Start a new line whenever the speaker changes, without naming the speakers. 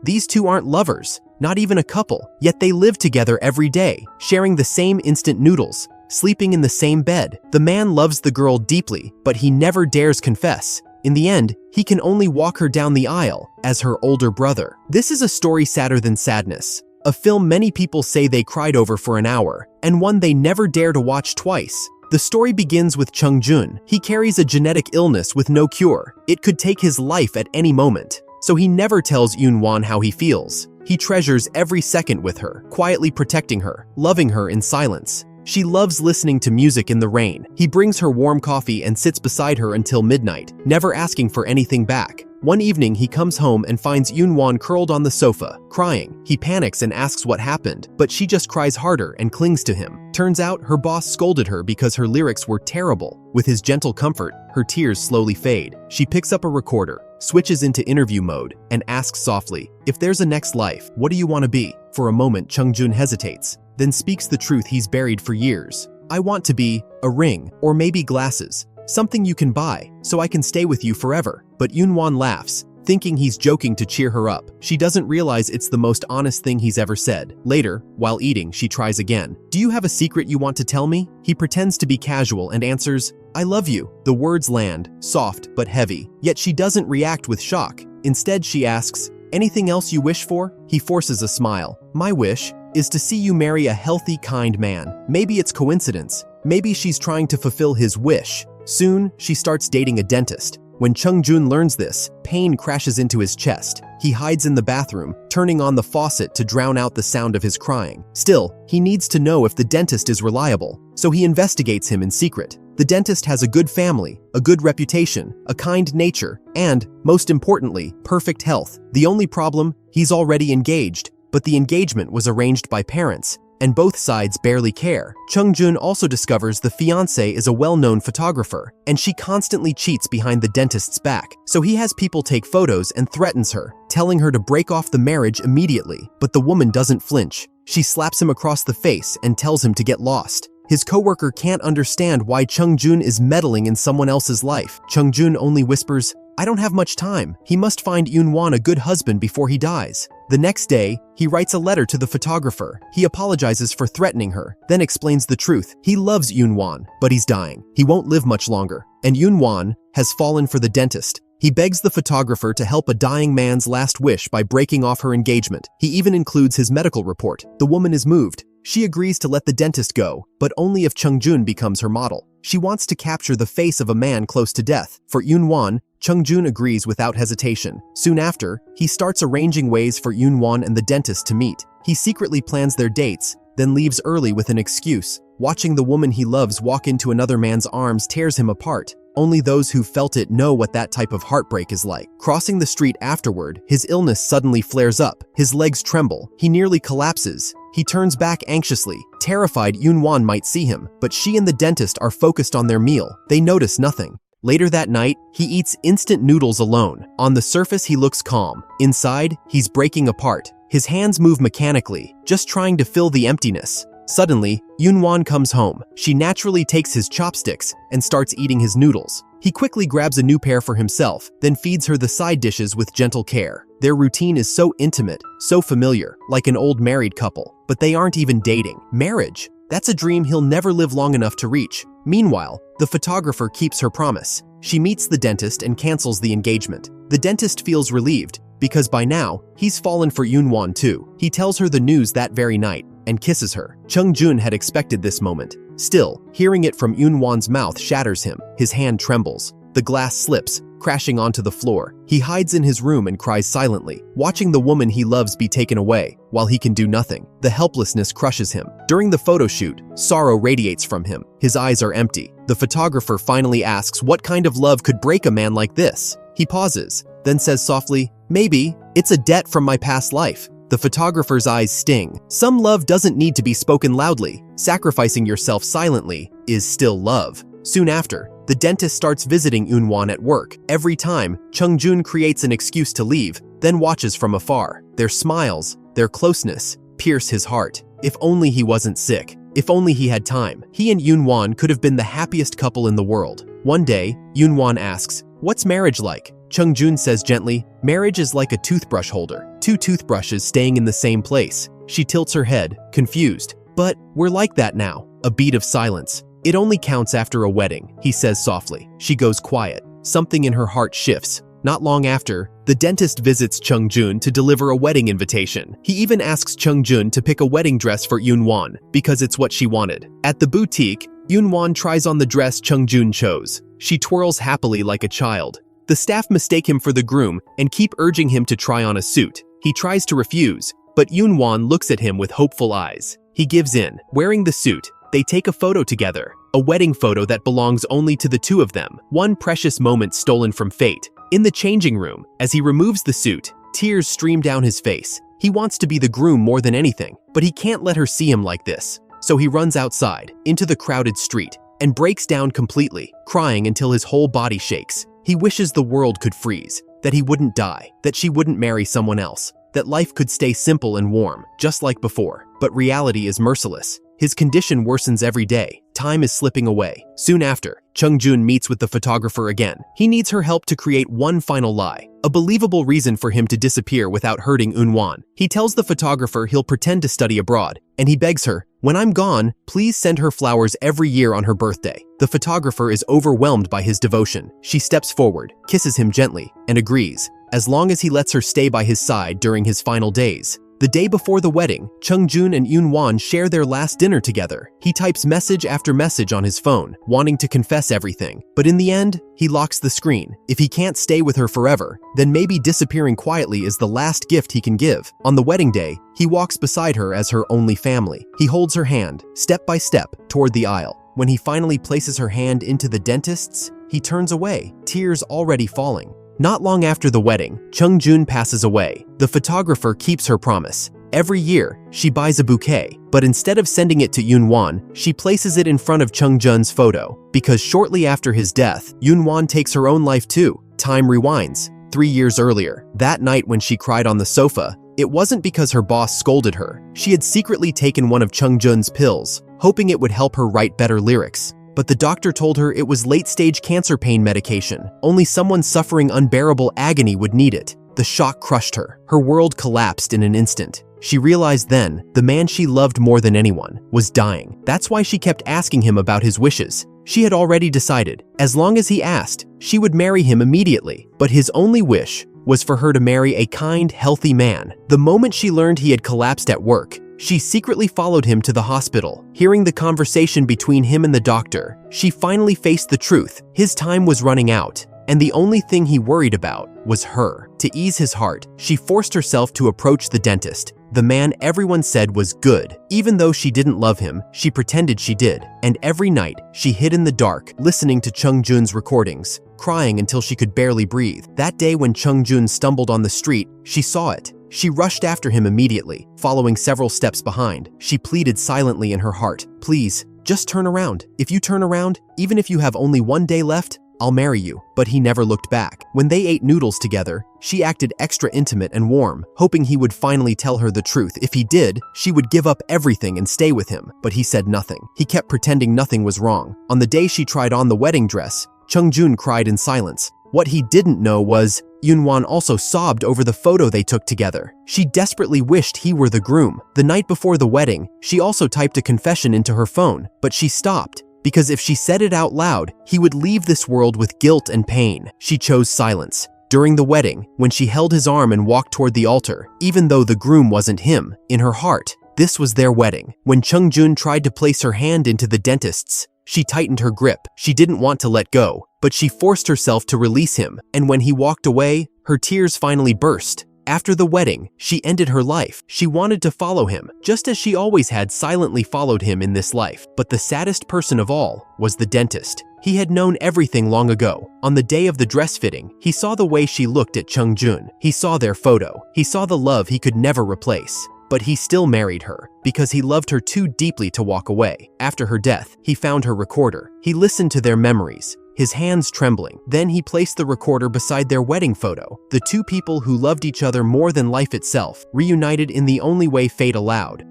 These two aren't lovers, not even a couple, yet they live together every day, sharing the same instant noodles, sleeping in the same bed. The man loves the girl deeply, but he never dares confess. In the end, he can only walk her down the aisle as her older brother. This is a story sadder than sadness. A film many people say they cried over for an hour, and one they never dare to watch twice. The story begins with Chung-jun. He carries a genetic illness with no cure. It could take his life at any moment. So he never tells Yoon-won how he feels. He treasures every second with her, quietly protecting her, loving her in silence. She loves listening to music in the rain. He brings her warm coffee and sits beside her until midnight, never asking for anything back. One evening, he comes home and finds Yoon-won curled on the sofa, crying. He panics and asks what happened, but she just cries harder and clings to him. Turns out, her boss scolded her because her lyrics were terrible. With his gentle comfort, her tears slowly fade. She picks up a recorder, switches into interview mode, and asks softly, "If there's a next life, what do you want to be?" For a moment, Chung-jun hesitates, then speaks the truth he's buried for years. "I want to be a ring, or maybe glasses. Something you can buy, so I can stay with you forever." But Yoon-won laughs, thinking he's joking to cheer her up. She doesn't realize it's the most honest thing he's ever said. Later, while eating, she tries again. "Do you have a secret you want to tell me?" He pretends to be casual and answers, "I love you." The words land, soft but heavy, yet she doesn't react with shock. Instead, she asks, "Anything else you wish for?" He forces a smile. "My wish is to see you marry a healthy, kind man." Maybe it's coincidence. Maybe she's trying to fulfill his wish. Soon, she starts dating a dentist. When Chung-jun learns this, pain crashes into his chest. He hides in the bathroom, turning on the faucet to drown out the sound of his crying. Still, he needs to know if the dentist is reliable, so he investigates him in secret. The dentist has a good family, a good reputation, a kind nature, and, most importantly, perfect health. The only problem, he's already engaged, but the engagement was arranged by parents, and both sides barely care. Chung-jun also discovers the fiancé is a well-known photographer, and she constantly cheats behind the dentist's back. So he has people take photos and threatens her, telling her to break off the marriage immediately. But the woman doesn't flinch. She slaps him across the face and tells him to get lost. His coworker can't understand why Chung-jun is meddling in someone else's life. Chung-jun only whispers, "I don't have much time. He must find Yoon-won a good husband before he dies." The next day, he writes a letter to the photographer. He apologizes for threatening her, then explains the truth. He loves Yoon-won, but he's dying. He won't live much longer. And Yoon-won has fallen for the dentist. He begs the photographer to help a dying man's last wish by breaking off her engagement. He even includes his medical report. The woman is moved. She agrees to let the dentist go, but only if Chung-jun becomes her model. She wants to capture the face of a man close to death. For Yoon-won, Chung-jun agrees without hesitation. Soon after, he starts arranging ways for Yoon-won and the dentist to meet. He secretly plans their dates, then leaves early with an excuse. Watching the woman he loves walk into another man's arms tears him apart. Only those who felt it know what that type of heartbreak is like. Crossing the street afterward, his illness suddenly flares up. His legs tremble. He nearly collapses. He turns back anxiously, terrified Yoon-won might see him, but she and the dentist are focused on their meal. They notice nothing. Later that night, he eats instant noodles alone. On the surface, he looks calm. Inside, he's breaking apart. His hands move mechanically, just trying to fill the emptiness. Suddenly, Yoon-won comes home. She naturally takes his chopsticks and starts eating his noodles. He quickly grabs a new pair for himself, then feeds her the side dishes with gentle care. Their routine is so intimate, so familiar, like an old married couple. But they aren't even dating. Marriage? That's a dream he'll never live long enough to reach. Meanwhile, the photographer keeps her promise. She meets the dentist and cancels the engagement. The dentist feels relieved, because by now, he's fallen for Yoon-won too. He tells her the news that very night and kisses her. Chung-jun had expected this moment. Still, hearing it from Yoon-won's mouth shatters him. His hand trembles. The glass slips, crashing onto the floor. He hides in his room and cries silently, watching the woman he loves be taken away, while he can do nothing. The helplessness crushes him. During the photo shoot, sorrow radiates from him. His eyes are empty. The photographer finally asks what kind of love could break a man like this. He pauses, then says softly, "Maybe it's a debt from my past life." The photographer's eyes sting. Some love doesn't need to be spoken loudly. Sacrificing yourself silently is still love. Soon after, the dentist starts visiting Yoon-won at work. Every time, Chung-jun creates an excuse to leave, then watches from afar. Their smiles, their closeness, pierce his heart. If only he wasn't sick. If only he had time. He and Yoon-won could have been the happiest couple in the world. One day, Yoon-won asks, "What's marriage like?" Chung-jun says gently, "Marriage is like a toothbrush holder, two toothbrushes staying in the same place." She tilts her head, confused. "But we're like that now." A beat of silence. "It only counts after a wedding," he says softly. She goes quiet. Something in her heart shifts. Not long after, the dentist visits Chung-jun to deliver a wedding invitation. He even asks Chung-jun to pick a wedding dress for Yoon-won because it's what she wanted. At the boutique, Yoon-won tries on the dress Chung-jun chose. She twirls happily like a child. The staff mistake him for the groom and keep urging him to try on a suit. He tries to refuse, but Yoon-won looks at him with hopeful eyes. He gives in. Wearing the suit, they take a photo together, a wedding photo that belongs only to the two of them, one precious moment stolen from fate. In the changing room, as he removes the suit, tears stream down his face. He wants to be the groom more than anything, but he can't let her see him like this. So he runs outside, into the crowded street, and breaks down completely, crying until his whole body shakes. He wishes the world could freeze, that he wouldn't die, that she wouldn't marry someone else, that life could stay simple and warm, just like before. But reality is merciless. His condition worsens every day. Time is slipping away. Soon after, Chung-jun meets with the photographer again. He needs her help to create one final lie, a believable reason for him to disappear without hurting Eun-won. He tells the photographer he'll pretend to study abroad, and he begs her, "When I'm gone, please send her flowers every year on her birthday." The photographer is overwhelmed by his devotion. She steps forward, kisses him gently, and agrees, as long as he lets her stay by his side during his final days. The day before the wedding, Chung-jun and Yoon-won share their last dinner together. He types message after message on his phone, wanting to confess everything. But in the end, he locks the screen. If he can't stay with her forever, then maybe disappearing quietly is the last gift he can give. On the wedding day, he walks beside her as her only family. He holds her hand, step by step, toward the aisle. When he finally places her hand into the dentist's, he turns away, tears already falling. Not long after the wedding, Chung-jun passes away. The photographer keeps her promise. Every year, she buys a bouquet, but instead of sending it to Yoon-won, she places it in front of Chung-jun's photo. Because shortly after his death, Yoon-won takes her own life too. Time rewinds. 3 years earlier, that night when she cried on the sofa, it wasn't because her boss scolded her. She had secretly taken one of Chung-jun's pills, hoping it would help her write better lyrics. But the doctor told her it was late-stage cancer pain medication. Only someone suffering unbearable agony would need it. The shock crushed her. Her world collapsed in an instant. She realized then, the man she loved more than anyone was dying. That's why she kept asking him about his wishes. She had already decided, as long as he asked, she would marry him immediately. But his only wish was for her to marry a kind, healthy man. The moment she learned he had collapsed at work, she secretly followed him to the hospital. Hearing the conversation between him and the doctor, she finally faced the truth. His time was running out, and the only thing he worried about was her. To ease his heart, she forced herself to approach the dentist, the man everyone said was good. Even though she didn't love him, she pretended she did. And every night, she hid in the dark, listening to Chung-jun's recordings, crying until she could barely breathe. That day when Chung-jun stumbled on the street, she saw it. She rushed after him immediately, following several steps behind. She pleaded silently in her heart, "Please, just turn around. If you turn around, even if you have only 1 day left, I'll marry you." But he never looked back. When they ate noodles together, she acted extra intimate and warm, hoping he would finally tell her the truth. If he did, she would give up everything and stay with him. But he said nothing. He kept pretending nothing was wrong. On the day she tried on the wedding dress, Chung-jun cried in silence. What he didn't know was, Yoon-won also sobbed over the photo they took together. She desperately wished he were the groom. The night before the wedding, she also typed a confession into her phone, but she stopped, because if she said it out loud, he would leave this world with guilt and pain. She chose silence. During the wedding, when she held his arm and walked toward the altar, even though the groom wasn't him, in her heart, this was their wedding. When Chung-jun tried to place her hand into the dentist's, she tightened her grip. She didn't want to let go, but she forced herself to release him, and when he walked away, her tears finally burst. After the wedding, she ended her life. She wanted to follow him, just as she always had silently followed him in this life. But the saddest person of all was the dentist. He had known everything long ago. On the day of the dress fitting, he saw the way she looked at Chung-jun. He saw their photo. He saw the love he could never replace. But he still married her, because he loved her too deeply to walk away. After her death, he found her recorder. He listened to their memories, his hands trembling. Then he placed the recorder beside their wedding photo. The two people who loved each other more than life itself, reunited in the only way fate allowed.